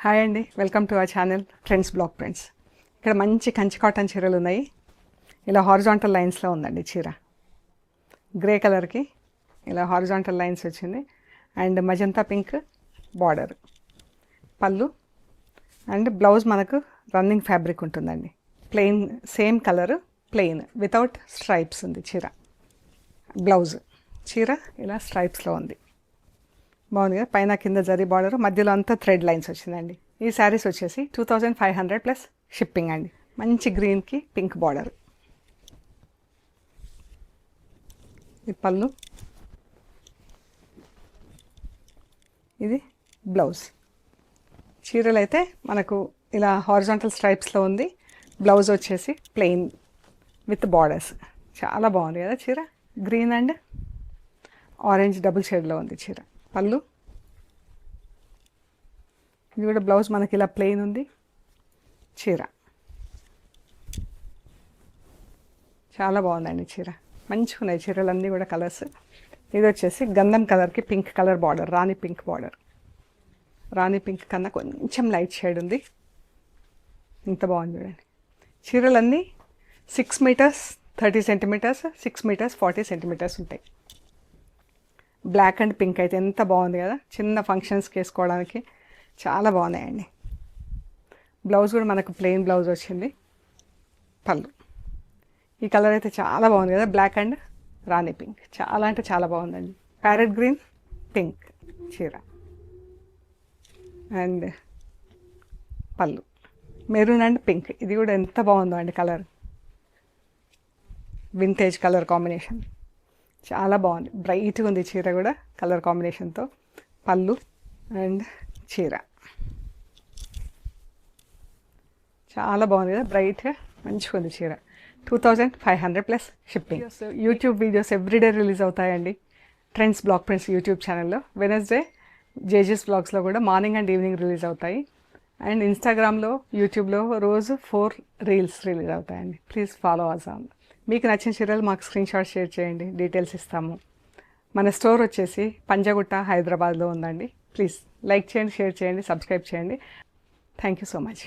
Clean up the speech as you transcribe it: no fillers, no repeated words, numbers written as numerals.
Hi అండి, welcome to our channel trends block prints. ఇక్కడ మంచి కంచి కాటన్ చీరలు ఉన్నాయి. ఇలా హారిజాంటల్ లైన్స్లో ఉందండి చీర. గ్రే కలర్కి ఇలా హారిజాంటల్ లైన్స్ వచ్చింది అండ్ మజంతా పింక్ బార్డర్, పళ్ళు అండ్ బ్లౌజ్ మనకు రన్నింగ్ ఫ్యాబ్రిక్ ఉంటుందండి. Plain same colour, plain without stripes ఉంది చీర. బ్లౌజ్ చీర ఇలా స్ట్రైప్స్లో ఉంది, బాగుంది కదా. పైన కింద జరీ బార్డర్, మధ్యలో అంతా థ్రెడ్ లైన్స్ వచ్చిందండి. ఈ శారీస్ వచ్చేసి 2500 ప్లస్ షిప్పింగ్ అండి. మంచి గ్రీన్కి పింక్ బార్డర్. ఇది పళ్ళు, ఇది బ్లౌజ్. చీరలు అయితే మనకు ఇలా హారిజాంటల్ స్ట్రైప్స్లో ఉంది. బ్లౌజ్ వచ్చేసి ప్లెయిన్ విత్ బార్డర్స్. చాలా బాగుంది కదా చీర. గ్రీన్ అండ్ ఆరెంజ్ డబుల్ షేడ్లో ఉంది చీర. పళ్ళు, ఇది కూడా బ్లౌజ్ మనకి ఇలా ప్లెయిన్ ఉంది. చీర చాలా బాగుందండి చీర. మంచిగా ఉన్నాయి చీరలన్నీ కూడా కలర్స్. ఇది వచ్చేసి గంధం కలర్కి పింక్ కలర్ బార్డర్, రాణి పింక్ బార్డర్. రాణి పింక్ కన్నా కొంచెం లైట్ షేడ్ ఉంది. ఇంత బాగుంది చూడండి. చీరలన్నీ 6 మీటర్స్ 30 సెంటీమీటర్స్, 6 మీటర్స్ 40 సెంటీమీటర్స్ ఉంటాయి. బ్లాక్ అండ్ పింక్ అయితే ఎంత బాగుంది కదా. చిన్న ఫంక్షన్స్కి వేసుకోవడానికి చాలా బాగున్నాయండి. బ్లౌజ్ కూడా మనకు ప్లెయిన్ బ్లౌజ్ వచ్చింది. పళ్ళు, ఈ కలర్ అయితే చాలా బాగుంది కదా. బ్లాక్ అండ్ రాణి పింక్ చాలా అంటే చాలా బాగుందండి. ప్యారెట్ గ్రీన్ పింక్ చీర అండ్ పళ్ళు మెరూన్ అండ్ పింక్. ఇది కూడా ఎంత బాగుందో అండి కలర్. వింటేజ్ కలర్ కాంబినేషన్ చాలా బాగుంది. బ్రైట్గా ఉంది చీర కూడా కలర్ కాంబినేషన్తో. పళ్ళు అండ్ చీర చాలా బాగుంది కదా, బ్రైట్గా మంచిగా ఉంది చీర. 2500 plus shipping. YouTube videos everyday release అవుతాయండి ట్రెండ్స్ బ్లాక్ ప్రింట్స్ యూట్యూబ్ ఛానల్లో. వెనస్డే జేజెస్ బ్లాగ్స్లో కూడా మార్నింగ్ అండ్ ఈవినింగ్ రిలీజ్ అవుతాయి. అండ్ ఇన్స్టాగ్రామ్లో, యూట్యూబ్లో రోజు 4 రీల్స్ రిలీజ్ అవుతాయండి. Please follow us on. మీకు నచ్చిన చీరలు మాకు స్క్రీన్ షాట్ షేర్ చేయండి, డీటెయిల్స్ ఇస్తాము. మన స్టోర్ వచ్చేసి పంజాగుట్ట, హైదరాబాద్లో ఉందండి. ప్లీజ్ లైక్ చేయండి, షేర్ చేయండి, సబ్స్క్రైబ్ చేయండి. Thank you so much.